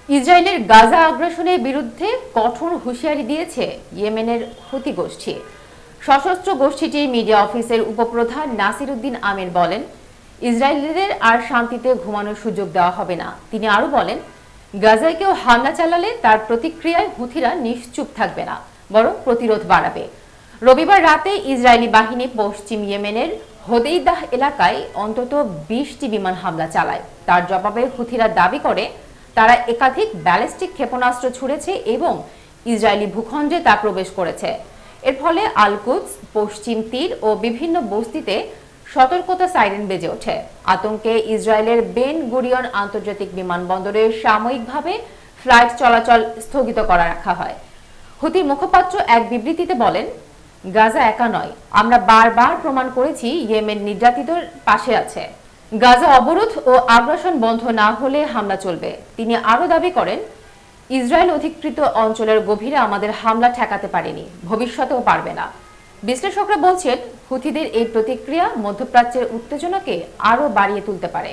ইসরায়েলের গাজা আগ্রাসনের বিরুদ্ধে কঠোর হুঁশিয়ারি দিয়েছে ইয়েমেনের হুতি গোষ্ঠী। সশস্ত্র গোষ্ঠীটির মিডিয়া অফিসের উপপ্রধান নাসির উদ্দিন আমির বলেন, ইসরায়েলিদের আর শান্তিতে ঘুমানোর সুযোগ দেওয়া হবে না। তিনি আরও বলেন, গাজায় কেউ হামলা চালালে তার প্রতিক্রিয়ায় হুথিরা নিশ্চুপ থাকবে না, বরং প্রতিরোধ বাড়াবে। রবিবার রাতে ইসরায়েলি বাহিনী পশ্চিম ইয়েমেনের হোদেইদাহ এলাকায় অন্তত 20টি বিমান হামলা চালায়। তার জবাবে হুথিরা দাবি করে তারা একাধিক ব্যালিস্টিক ক্ষেপণাস্ত্র ছুড়েছে এবং ইসরায়েলি ভূখণ্ডে তা প্রবেশ করেছে। এর ফলে আল-কুদস, পশ্চিম তীর ও বিভিন্ন বস্তিতে সতর্কতা সাইরেন বেজে ওঠে। আতঙ্কে ইসরায়েলের বেন গুরিয়ন আন্তর্জাতিক বিমানবন্দরে সাময়িকভাবে ফ্লাইট চলাচল স্থগিত করা রাখা হয়। হুতির মুখপাত্র এক বিবৃতিতে বলেন, গাজা একা নয়, আমরা বারবার প্রমাণ করেছি ইয়েমেন নির্যাতিতদের পাশে আছে। গাজা অবরোধ ও আগ্রাসন বন্ধ না হলে হামলা চলবে। তিনি আরও দাবি করেন, ইসরায়েল অধিকৃত অঞ্চলের গভীরে আমাদের হামলা ঠেকাতে পারেনি, ভবিষ্যতেও পারবে না। বিশ্লেষকরা বলছেন, হুথিদের এই প্রতিক্রিয়া মধ্যপ্রাচ্যের উত্তেজনাকে আরও বাড়িয়ে তুলতে পারে।